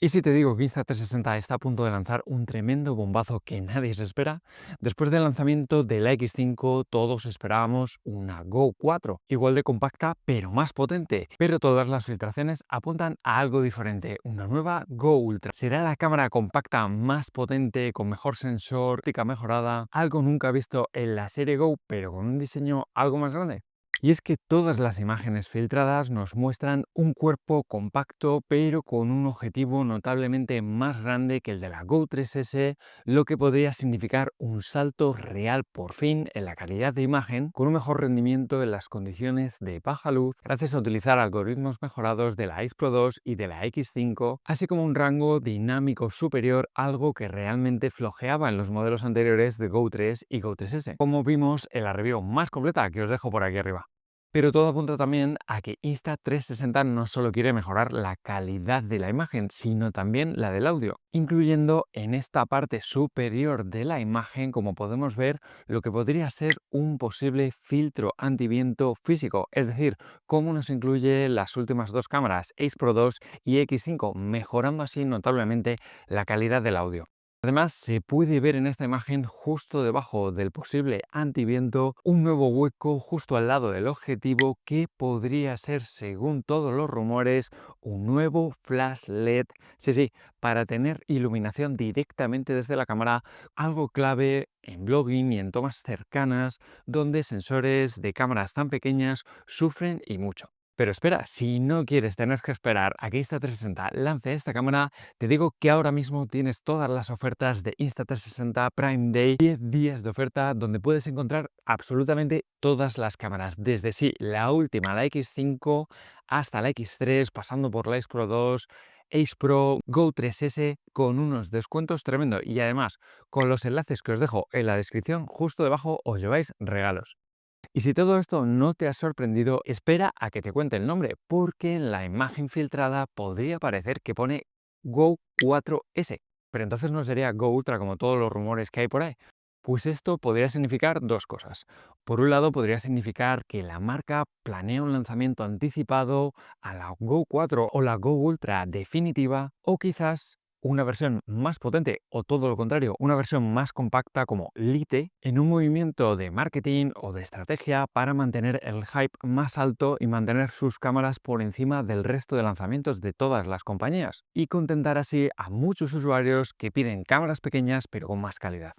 Y si te digo que Insta360 está a punto de lanzar un tremendo bombazo que nadie se espera, después del lanzamiento de la X5 todos esperábamos una Go 4, igual de compacta pero más potente. Pero todas las filtraciones apuntan a algo diferente, una nueva Go Ultra. ¿Será la cámara compacta más potente, con mejor sensor, óptica mejorada, algo nunca visto en la serie Go pero con un diseño algo más grande? Y es que todas las imágenes filtradas nos muestran un cuerpo compacto pero con un objetivo notablemente más grande que el de la Go 3S, lo que podría significar un salto real por fin en la calidad de imagen, con un mejor rendimiento en las condiciones de baja luz, gracias a utilizar algoritmos mejorados de la X Pro 2 y de la X5, así como un rango dinámico superior, algo que realmente flojeaba en los modelos anteriores de Go 3 y Go 3S, como vimos en la review más completa que os dejo por aquí arriba. Pero todo apunta también a que Insta360 no solo quiere mejorar la calidad de la imagen, sino también la del audio, incluyendo en esta parte superior de la imagen, como podemos ver, lo que podría ser un posible filtro antiviento físico, es decir, cómo nos incluye las últimas dos cámaras, Ace Pro 2 y X5, mejorando así notablemente la calidad del audio. Además, se puede ver en esta imagen, justo debajo del posible antiviento, un nuevo hueco justo al lado del objetivo que podría ser, según todos los rumores, un nuevo flash LED. Sí, sí, para tener iluminación directamente desde la cámara, algo clave en blogging y en tomas cercanas, donde sensores de cámaras tan pequeñas sufren y mucho. Pero espera, si no quieres tener que esperar a que Insta360 lance esta cámara, te digo que ahora mismo tienes todas las ofertas de Insta360 Prime Day, 10 días de oferta donde puedes encontrar absolutamente todas las cámaras, desde sí, la última, la X5, hasta la X3, pasando por la X Pro 2, Ace Pro, Go 3S, con unos descuentos tremendos y además con los enlaces que os dejo en la descripción, justo debajo os lleváis regalos. Y si todo esto no te ha sorprendido, espera a que te cuente el nombre, porque en la imagen filtrada podría parecer que pone Go 4S, pero entonces no sería Go Ultra como todos los rumores que hay por ahí. Pues esto podría significar dos cosas. Por un lado, podría significar que la marca planea un lanzamiento anticipado a la Go 4 o la Go Ultra definitiva, o quizás una versión más potente o todo lo contrario, una versión más compacta como Lite, en un movimiento de marketing o de estrategia para mantener el hype más alto y mantener sus cámaras por encima del resto de lanzamientos de todas las compañías y contentar así a muchos usuarios que piden cámaras pequeñas pero con más calidad.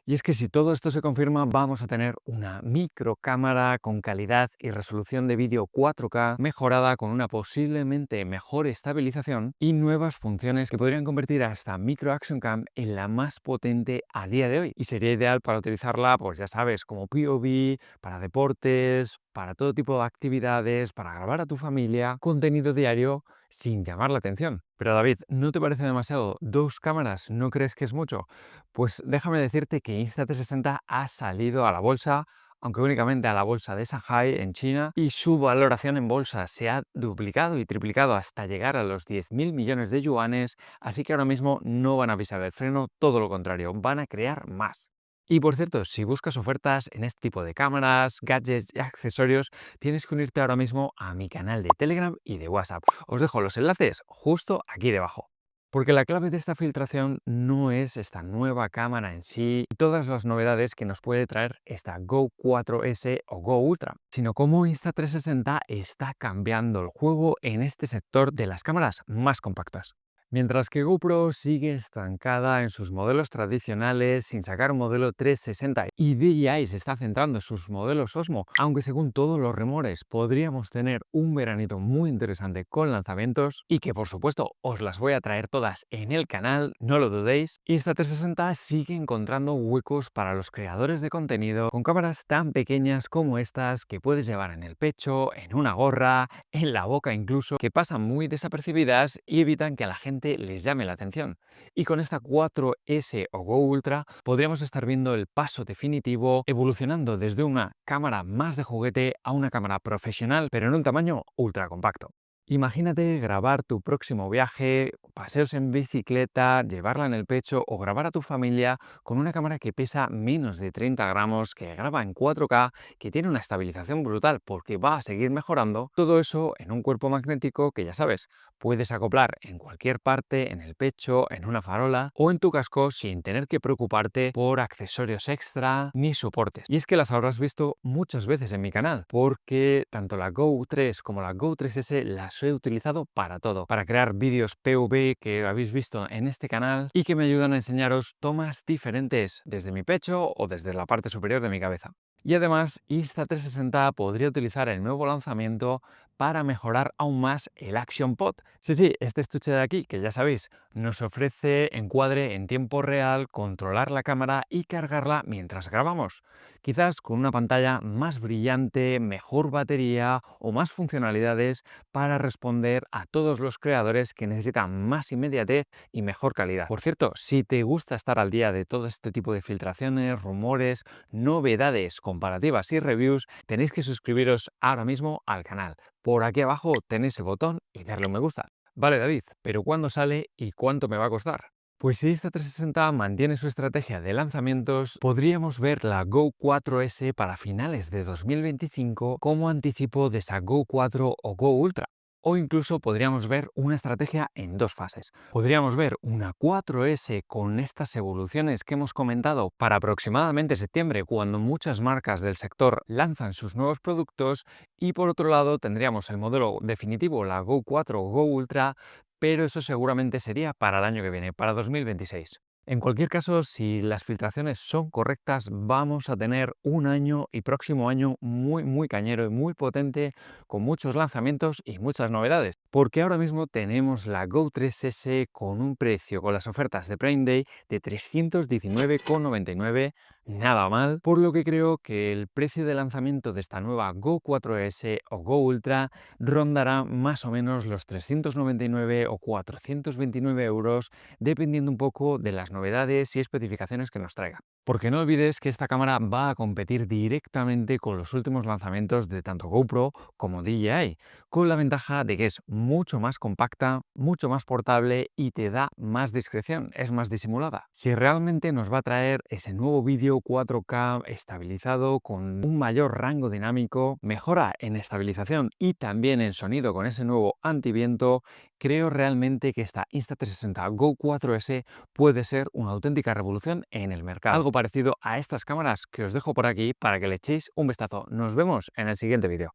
Y es que si todo esto se confirma, vamos a tener una microcámara con calidad y resolución de vídeo 4K mejorada, con una posiblemente mejor estabilización y nuevas funciones que podrían convertir a esta Micro Action Cam en la más potente a día de hoy. Y sería ideal para utilizarla, pues ya sabes, como POV, para deportes, para todo tipo de actividades, para grabar a tu familia, contenido diario sin llamar la atención. Pero David, ¿no te parece demasiado? ¿Dos cámaras? ¿No crees que es mucho? Pues déjame decirte que Insta360 ha salido a la bolsa, aunque únicamente a la bolsa de Shanghai en China, y su valoración en bolsa se ha duplicado y triplicado hasta llegar a los 10.000 millones de yuanes, así que ahora mismo no van a pisar el freno, todo lo contrario, van a crear más. Y por cierto, si buscas ofertas en este tipo de cámaras, gadgets y accesorios, tienes que unirte ahora mismo a mi canal de Telegram y de WhatsApp. Os dejo los enlaces justo aquí debajo. Porque la clave de esta filtración no es esta nueva cámara en sí y todas las novedades que nos puede traer esta Go 4S o Go Ultra, sino cómo Insta360 está cambiando el juego en este sector de las cámaras más compactas. Mientras que GoPro sigue estancada en sus modelos tradicionales sin sacar un modelo 360 y DJI se está centrando en sus modelos Osmo, aunque según todos los rumores podríamos tener un veranito muy interesante con lanzamientos y que por supuesto os las voy a traer todas en el canal, no lo dudéis. Insta360 sigue encontrando huecos para los creadores de contenido con cámaras tan pequeñas como estas que puedes llevar en el pecho, en una gorra, en la boca incluso, que pasan muy desapercibidas y evitan que a la gente les llame la atención. Y con esta 4S o Go Ultra podríamos estar viendo el paso definitivo, evolucionando desde una cámara más de juguete a una cámara profesional, pero en un tamaño ultra compacto. Imagínate grabar tu próximo viaje, paseos en bicicleta, llevarla en el pecho o grabar a tu familia con una cámara que pesa menos de 30 gramos, que graba en 4K, que tiene una estabilización brutal porque va a seguir mejorando. Todo eso en un cuerpo magnético que ya sabes, puedes acoplar en cualquier parte, en el pecho, en una farola o en tu casco sin tener que preocuparte por accesorios extra ni soportes. Y es que las habrás visto muchas veces en mi canal, porque tanto la Go 3 como la Go 3S las he utilizado para todo, para crear vídeos PV que habéis visto en este canal y que me ayudan a enseñaros tomas diferentes desde mi pecho o desde la parte superior de mi cabeza. Y además, Insta360 podría utilizar el nuevo lanzamiento para mejorar aún más el Action Pod. Sí, sí, este estuche de aquí, que ya sabéis, nos ofrece encuadre en tiempo real, controlar la cámara y cargarla mientras grabamos. Quizás con una pantalla más brillante, mejor batería o más funcionalidades para responder a todos los creadores que necesitan más inmediatez y mejor calidad. Por cierto, si te gusta estar al día de todo este tipo de filtraciones, rumores, novedades, comparativas y reviews, tenéis que suscribiros ahora mismo al canal. Por aquí abajo tenéis el botón y darle un me gusta. Vale, David, pero ¿cuándo sale y cuánto me va a costar? Pues si esta 360 mantiene su estrategia de lanzamientos, podríamos ver la Go 4S para finales de 2025 como anticipo de esa Go 4 o Go Ultra. O incluso podríamos ver una estrategia en dos fases. Podríamos ver una 4S con estas evoluciones que hemos comentado para aproximadamente septiembre, cuando muchas marcas del sector lanzan sus nuevos productos, y por otro lado tendríamos el modelo definitivo, la Go 4 o Go Ultra, pero eso seguramente sería para el año que viene, para 2026. En cualquier caso, si las filtraciones son correctas, vamos a tener un año y próximo año muy cañero y muy potente, con muchos lanzamientos y muchas novedades. Porque ahora mismo tenemos la Go 3S con un precio, con las ofertas de Prime Day, de 319,99, nada mal, por lo que creo que el precio de lanzamiento de esta nueva Go 4S o Go Ultra rondará más o menos los 399 o 429 euros, dependiendo un poco de las novedades y especificaciones que nos traiga. Porque no olvides que esta cámara va a competir directamente con los últimos lanzamientos de tanto GoPro como DJI, con la ventaja de que es mucho más compacta, mucho más portable y te da más discreción, es más disimulada. Si realmente nos va a traer ese nuevo vídeo 4K estabilizado con un mayor rango dinámico, mejora en estabilización y también en sonido con ese nuevo antiviento, creo realmente que esta Insta360 Go 4S puede ser una auténtica revolución en el mercado. Algo parecido a estas cámaras que os dejo por aquí para que le echéis un vistazo. Nos vemos en el siguiente vídeo.